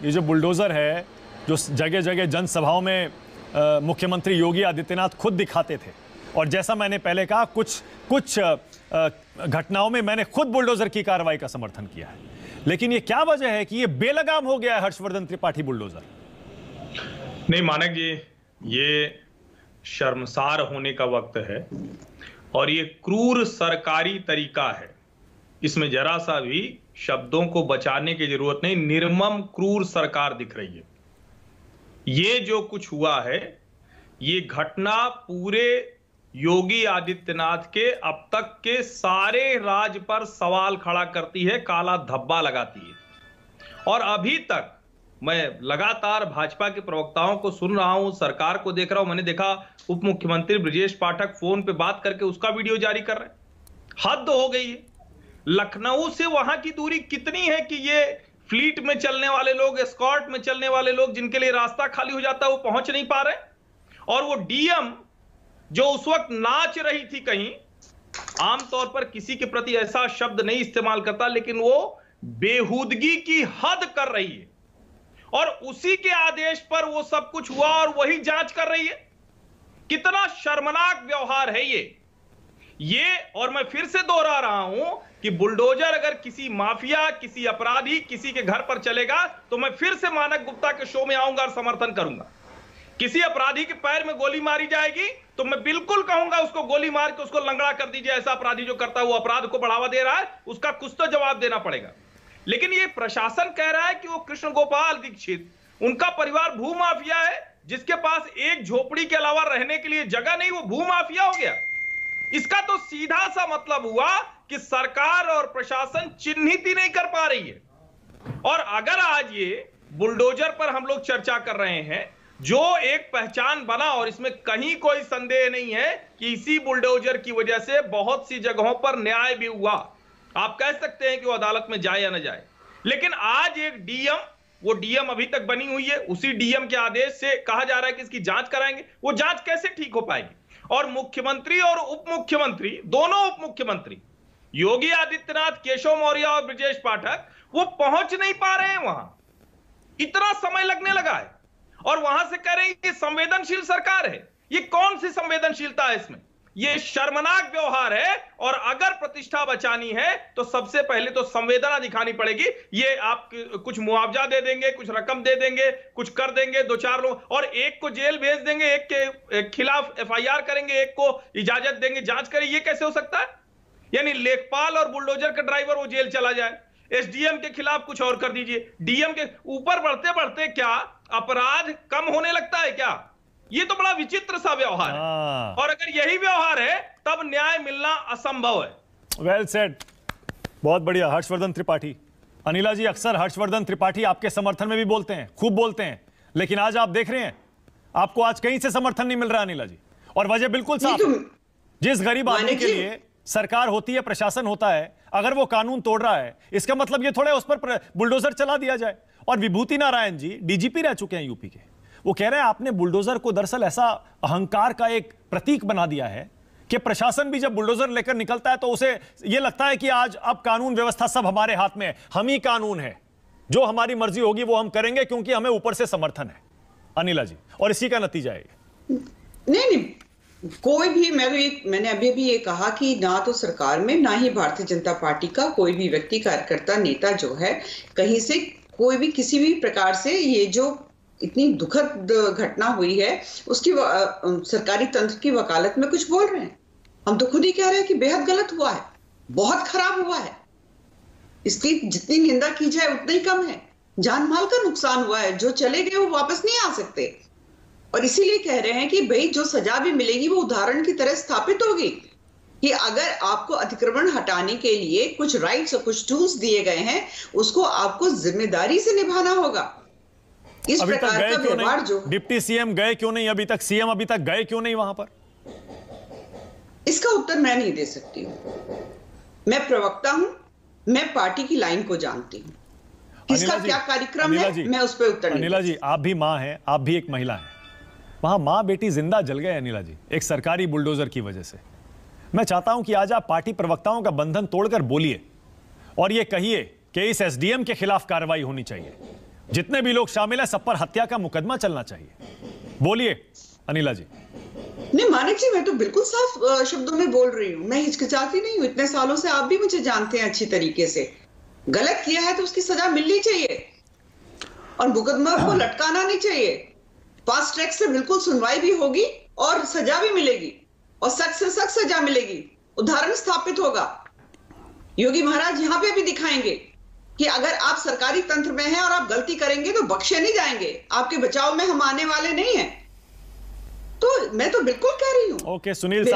ये जो बुलडोजर है जो जगह जगह जनसभाओं में मुख्यमंत्री योगी आदित्यनाथ खुद दिखाते थे, और जैसा मैंने पहले कहा कुछ घटनाओं में मैंने खुद बुलडोजर की कार्रवाई का समर्थन किया है, लेकिन ये क्या वजह है कि ये बेलगाम हो गया है हर्षवर्धन त्रिपाठी बुलडोजर? नहीं मानक जी, ये शर्मसार होने का वक्त है और ये क्रूर सरकारी तरीका है। इसमें जरा सा भी शब्दों को बचाने की जरूरत नहीं, निर्मम क्रूर सरकार दिख रही है। ये जो कुछ हुआ है, ये घटना पूरे योगी आदित्यनाथ के अब तक के सारे राज पर सवाल खड़ा करती है, काला धब्बा लगाती है। और अभी तक मैं लगातार भाजपा के प्रवक्ताओं को सुन रहा हूं, सरकार को देख रहा हूं। मैंने देखा उप मुख्यमंत्री ब्रजेश पाठक फोन पे बात करके उसका वीडियो जारी कर रहे हैं। हद हो गई है। लखनऊ से वहां की दूरी कितनी है कि ये फ्लीट में चलने वाले लोग, एस्कॉर्ट में चलने वाले लोग, जिनके लिए रास्ता खाली हो जाता है, वो पहुंच नहीं पा रहे। और वो डीएम जो उस वक्त नाच रही थी कहीं, आमतौर पर किसी के प्रति ऐसा शब्द नहीं इस्तेमाल करता, लेकिन वो बेहूदगी की हद कर रही है और उसी के आदेश पर वो सब कुछ हुआ और वही जांच कर रही है। कितना शर्मनाक व्यवहार है ये। और मैं फिर से दोहरा रहा हूं कि बुलडोजर अगर किसी माफिया, किसी अपराधी, किसी के घर पर चलेगा तो मैं फिर से मानक गुप्ता के शो में आऊंगा और समर्थन करूंगा। किसी अपराधी के पैर में गोली मारी जाएगी तो मैं बिल्कुल कहूंगा उसको गोली मार के उसको लंगड़ा कर दीजिए। ऐसा अपराधी जो करता है वो अपराध को बढ़ावा दे रहा है, उसका कुछ तो जवाब देना पड़ेगा। लेकिन ये प्रशासन कह रहा है कि वो कृष्ण गोपाल दीक्षित, उनका परिवार भूमाफिया है, जिसके पास एक झोपड़ी के अलावा रहने के लिए जगह नहीं, वो भूमाफिया हो गया। इसका तो सीधा सा मतलब हुआ कि सरकार और प्रशासन चिन्हित ही नहीं कर पा रही है। और अगर आज ये बुलडोजर पर हम लोग चर्चा कर रहे हैं, जो एक पहचान बना, और इसमें कहीं कोई संदेह नहीं है कि इसी बुलडोजर की वजह से बहुत सी जगहों पर न्याय भी हुआ। आप कह सकते हैं कि वो अदालत में जाए या न जाए, लेकिन आज एक डीएम, वो डीएम अभी तक बनी हुई है, उसी डीएम के आदेश से कहा जा रहा है कि इसकी जांच कराएंगे। वो जांच कैसे ठीक हो पाएगी? और मुख्यमंत्री और उप मुख्यमंत्री, दोनों उप मुख्यमंत्री योगी आदित्यनाथ, केशव मौर्य और ब्रजेश पाठक, वो पहुंच नहीं पा रहे हैं वहां। इतना समय लगने लगा है और वहां से कह रहे हैं कि संवेदनशील सरकार है। ये कौन सी संवेदनशीलता है इसमें? ये शर्मनाक व्यवहार है। और अगर प्रतिष्ठा बचानी है तो सबसे पहले तो संवेदना दिखानी पड़ेगी। ये आप कुछ मुआवजा दे देंगे, कुछ रकम दे देंगे, कुछ कर देंगे, दो चार लोग, और एक को जेल भेज देंगे, एक के खिलाफ एफआईआर करेंगे, एक को इजाजत देंगे जांच करें। ये कैसे हो सकता है? यानी लेखपाल और बुलडोजर का ड्राइवर वो जेल चला जाए, एसडीएम के खिलाफ कुछ और कर दीजिए, डीएम के ऊपर बढ़ते बढ़ते क्या अपराध कम होने लगता है क्या? ये तो बड़ा विचित्र सा व्यवहार है। और अगर यही व्यवहार है तब न्याय मिलना असंभव है। वेल सेड, बहुत बढ़िया। हर्षवर्धन त्रिपाठी, अनिला जी अक्सर हर्षवर्धन त्रिपाठी आपके समर्थन में भी बोलते हैं, खूब बोलते हैं, लेकिन आज आप देख रहे हैं आपको आज कहीं से समर्थन नहीं मिल रहा अनिला जी। और वजह बिल्कुल साफ, जिस गरीब आदमी के लिए सरकार होती है, प्रशासन होता है, अगर वो कानून तोड़ रहा है, इसका मतलब ये थोड़ा उस पर बुलडोजर चला दिया जाए। और विभूति नारायण जी डीजीपी रह चुके हैं यूपी के, वो कह रहे हैं आपने बुलडोजर को दरअसल ऐसा अहंकार का एक प्रतीक बना दिया है कि प्रशासन भी जब बुलडोजर लेकर निकलता है तो उसे यह लगता है कि आज अब कानून व्यवस्था सब हमारे हाथ में है, हम ही कानून है, जो हमारी मर्जी होगी वो हम करेंगे क्योंकि हमें ऊपर से समर्थन है। अनिला जी, और इसी का नतीजा है। नहीं, कोई भी, मैंने अभी भी ये कहा कि ना तो सरकार में, ना ही भारतीय जनता पार्टी का कोई भी व्यक्ति, कार्यकर्ता, नेता जो है, कहीं से कोई भी किसी भी प्रकार से ये जो इतनी दुखद घटना हुई है उसकी सरकारी तंत्र की वकालत में कुछ बोल रहे हैं। हम तो खुद ही कह रहे हैं कि बेहद गलत हुआ है, बहुत खराब हुआ है। इसकी जितनी निंदा की जाए उतना ही कम है। जान माल का नुकसान हुआ है, जो चले गए वो वापस नहीं आ सकते। और इसीलिए कह रहे हैं कि भाई जो सजा भी मिलेगी वो उदाहरण की तरह स्थापित होगी कि अगर आपको अतिक्रमण हटाने के लिए कुछ राइट्स और कुछ टूल्स दिए गए हैं, उसको आपको जिम्मेदारी से निभाना होगा। इस प्रकार का व्यवहार जो डिप्टी सीएम गए क्यों नहीं अभी तक, सीएम अभी तक गए क्यों नहीं वहां पर? इसका उत्तर मैं नहीं दे सकती हूं। मैं प्रवक्ता हूं, मैं पार्टी की लाइन को जानती हूं। किसका क्या कार्यक्रम है मैं उस पर उत्तर नहीं। अनिला जी, आप भी मां हैं, आप भी एक महिला हैं, वहां मां बेटी जिंदा जल गए अनिला जी, एक सरकारी बुलडोजर की वजह से। मैं चाहता हूं कि आज आप पार्टी प्रवक्ताओं का बंधन तोड़कर बोलिए और यह कहिए कि इस एसडीएम के खिलाफ कार्रवाई होनी चाहिए। जितने भी लोग शामिल हैं सब पर हत्या का मुकदमा चलना चाहिए। बोलिए अनिला जी। नहीं मानिक जी, मैं तो बिल्कुल साफ शब्दों में बोल रही हूँ, मैं हिचकिचाती नहीं हूँ। इतने सालों से आप भी मुझे जानते हैं अच्छी तरीके से। गलत किया है तो उसकी सजा मिलनी चाहिए और मुकदमा को लटकाना नहीं चाहिए। फास्ट ट्रैक से बिल्कुल सुनवाई भी होगी और सजा भी मिलेगी और सख्त से सख्त सजा मिलेगी। उदाहरण स्थापित होगा। योगी महाराज यहाँ पे भी दिखाएंगे कि अगर आप सरकारी तंत्र में हैं और आप गलती करेंगे तो बख्शे नहीं जाएंगे। आपके बचाव में हम आने वाले नहीं हैं। तो मैं तो बिल्कुल कह रही हूँ। ओके सुनील।